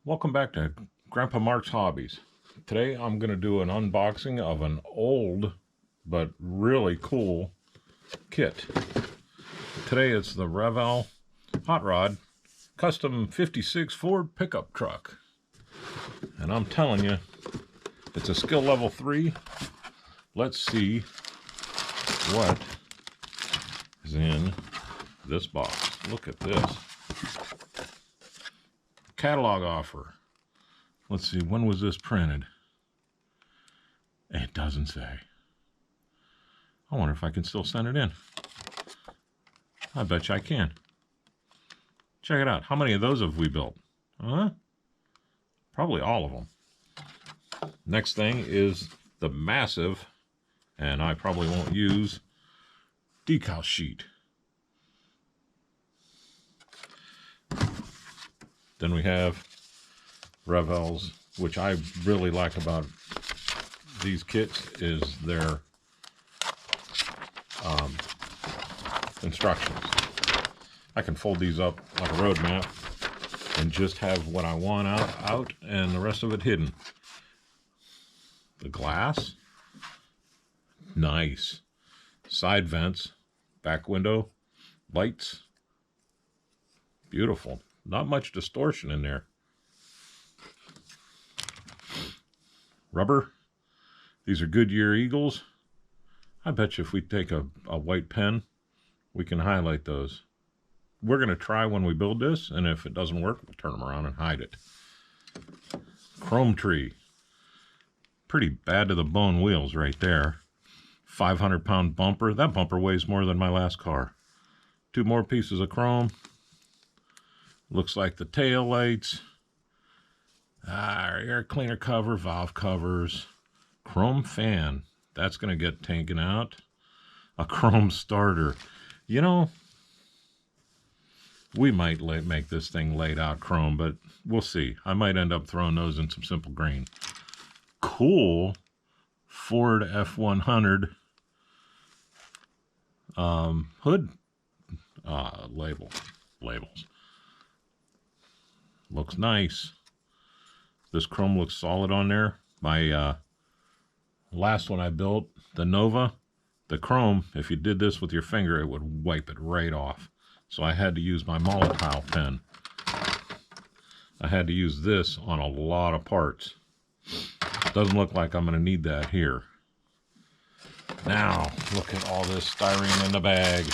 Welcome back to Grandpa Mark's Hobbies. Today I'm going to do an unboxing of an old but really cool kit. Today it's the Revell Hot Rod Custom 56 Ford pickup truck. And I'm telling you, it's a skill level 3. Let's see what is in this box. Look at this. Catalog offer. Let's see, when was this printed? It doesn't say. I wonder if I can still send it in. I bet you I can. Check it out. How many of those have we built? Huh? Probably all of them. Next thing is the massive, and I probably won't use, Decal Sheet. Then we have Revell's, which I really like about these kits is their instructions. I can fold these up like a road map and just have what I want out and the rest of it hidden. The glass, nice. Side vents, back window, lights, beautiful. Not much distortion in there. Rubber. These are Goodyear Eagles. I bet you if we take a white pen, we can highlight those. We're going to try when we build this, and if it doesn't work, we'll turn them around and hide it. Chrome tree. Pretty bad to the bone wheels right there. 500-pound bumper. That bumper weighs more than my last car. 2 more pieces of chrome. Looks like the tail lights, air cleaner cover, valve covers, chrome fan. That's going to get taken out. A chrome starter. You know, we might make this thing laid out chrome, but we'll see. I might end up throwing those in some simple green. Cool Ford F100 hood labels. Looks nice. This chrome looks solid on there. My last one I built, the Nova, the chrome, if you did this with your finger, it would wipe it right off. So I had to use my Molotov pen. I had to use this on a lot of parts. Doesn't look like I'm going to need that here. Now, look at all this styrene in the bag.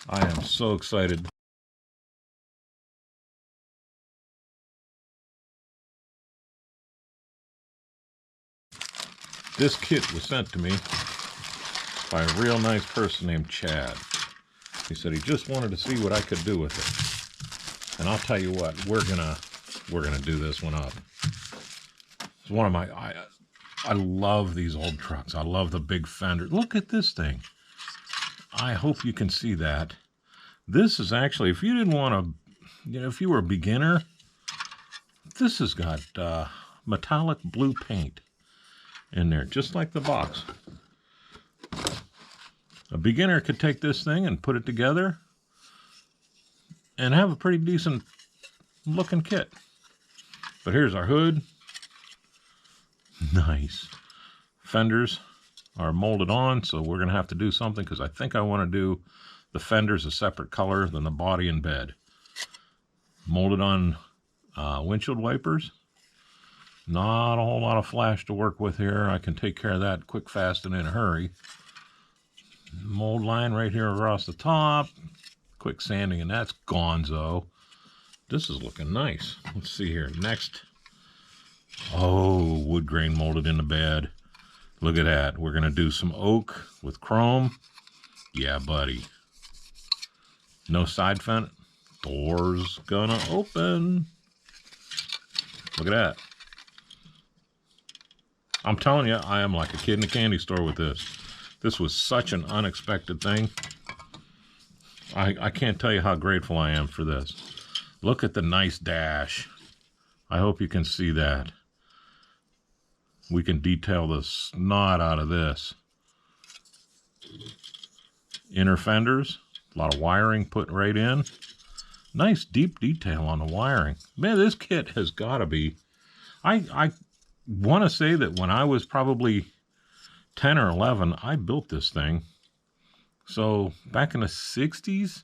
I am so excited. This kit was sent to me by a real nice person named Chad. He said he just wanted to see what I could do with it. And I'll tell you what, we're gonna do this one up. It's one of my I love these old trucks. I love the big fender. Look at this thing. I hope you can see that. This is actually, if you didn't want to, if you were a beginner, this has got metallic blue paint in there, just like the box. A beginner could take this thing and put it together and have a pretty decent looking kit. But here's our hood. Nice. Fenders are molded on, so we're going to have to do something because I think I want to do the fenders a separate color than the body and bed. Molded on windshield wipers. Not a whole lot of flash to work with here. I can take care of that quick, fast, and in a hurry. Mold line right here across the top. Quick sanding, and that's gonzo. This is looking nice. Let's see here. Next. Oh, wood grain molded in the bed. Look at that. We're going to do some oak with chrome. Yeah, buddy. No side fence. Door's gonna open. Look at that. I'm telling you, I am like a kid in a candy store with this. This was such an unexpected thing. I can't tell you how grateful I am for this. Look at the nice dash. I hope you can see that. We can detail the snot out of this. Inner fenders, a lot of wiring put right in. Nice deep detail on the wiring. Man, this kit has got to be... I want to say that when I was probably 10 or 11, I built this thing. So back in the 60s,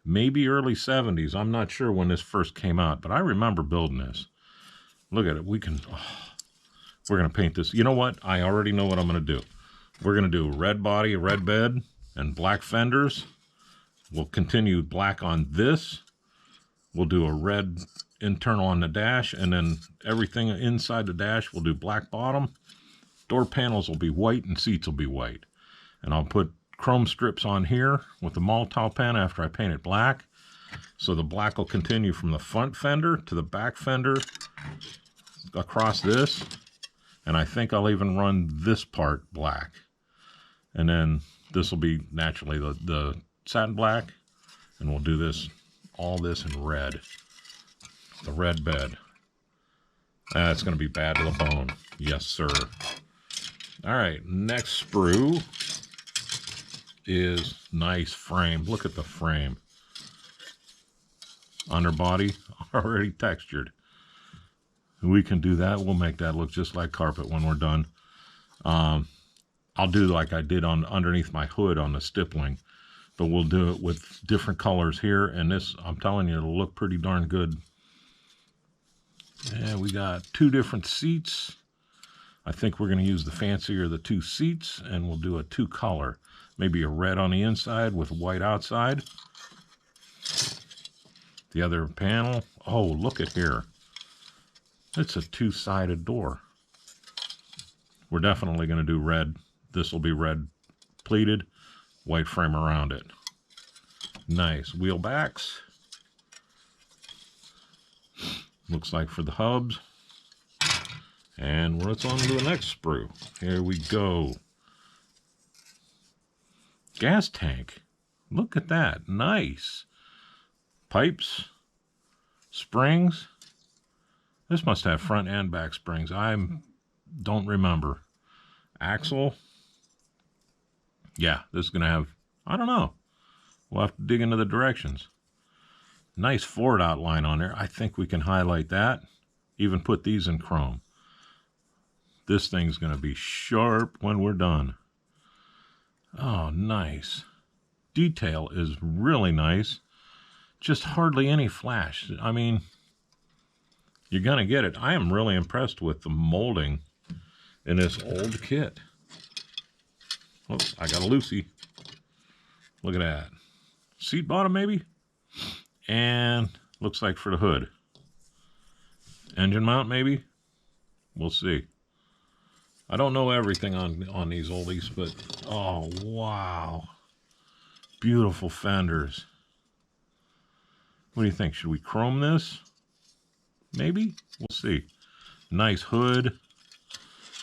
maybe early 70s. I'm not sure when this first came out, but I remember building this. Look at it. We're going to paint this. You know what? I already know what I'm going to do. We're going to do a red body, a red bed, and black fenders. We'll continue black on this. We'll do a red internal on the dash, and then everything inside the dash we'll do black bottom. Door panels will be white and seats will be white. And I'll put chrome strips on here with the Maltol pen after I paint it black. So the black will continue from the front fender to the back fender across this. And I think I'll even run this part black. And then this will be naturally the satin black. And we'll do this, all this in red. The red bed. That's going to be bad to the bone. Yes, sir. All right, next sprue is nice frame. Look at the frame. Underbody already textured. We can do that. We'll make that look just like carpet when we're done. I'll do like I did on underneath my hood on the stippling, but we'll do it with different colors here. And this, I'm telling you, it'll look pretty darn good. And we got 2 different seats. I think we're going to use the fancier of the 2 seats, and we'll do a 2 color. Maybe a red on the inside with white outside. The other panel, oh, look at here. It's a 2-sided door. We're definitely going to do red. This will be red pleated, white frame around it. Nice wheel backs. Looks like for the hubs. And let's on to the next sprue. Here we go. Gas tank. Look at that. Nice. Pipes. Springs. This must have front and back springs. I don't remember. Axle. Yeah, this is going to have, I don't know. We'll have to dig into the directions. Nice Ford outline on there. I think we can highlight that. Even put these in chrome. This thing's going to be sharp when we're done. Oh, nice. Detail is really nice. Just hardly any flash. I mean, you're going to get it. I am really impressed with the molding in this old kit. Oh, I got a Lucy. Look at that. Seat bottom, maybe? And looks like for the hood. Engine mount, maybe? We'll see. I don't know everything on these oldies, but oh, wow. Beautiful fenders. What do you think? Should we chrome this? Maybe? We'll see. Nice hood.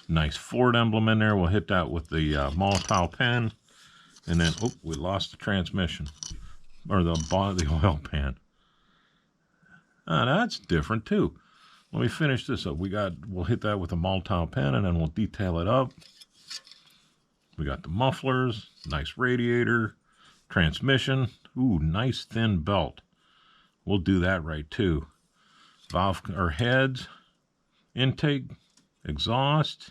Nice Ford emblem in there. We'll hit that with the Molotov pen. And then, oh, we lost the transmission. Or the oil pan. That's different too. Let me finish this up. We'll hit that with a Molotov pen and then we'll detail it up. We got the mufflers, nice radiator, transmission. Ooh, nice thin belt. We'll do that right too. Valve or heads, intake, exhaust,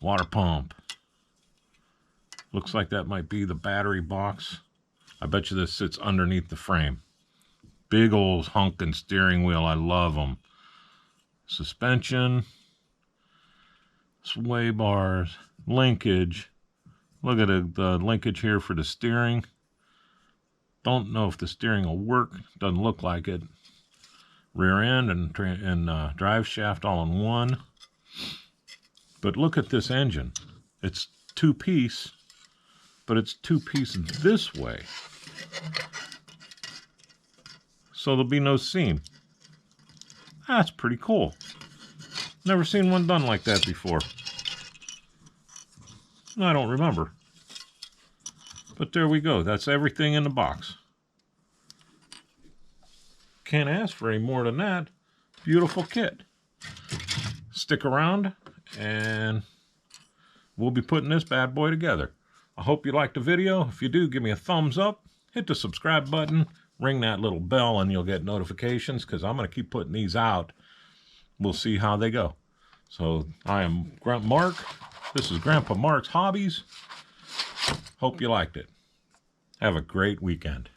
water pump. Looks like that might be the battery box. I bet you this sits underneath the frame. Big old hunkin' steering wheel. I love them. Suspension. Sway bars. Linkage. Look at the linkage here for the steering. Don't know if the steering will work. Doesn't look like it. Rear end and drive shaft all in one. But look at this engine. It's 2-piece. But it's 2-piece this way. So there'll be no seam. That's pretty cool. Never seen one done like that before. I don't remember. But there we go. That's everything in the box. Can't ask for any more than that. Beautiful kit. Stick around and we'll be putting this bad boy together. I hope you liked the video. If you do, give me a thumbs up. Hit the subscribe button. ring that little bell and you'll get notifications, because I'm going to keep putting these out. We'll see how they go. So I am Grandpa Mark. This is Grandpa Mark's Hobbies. Hope you liked it. Have a great weekend.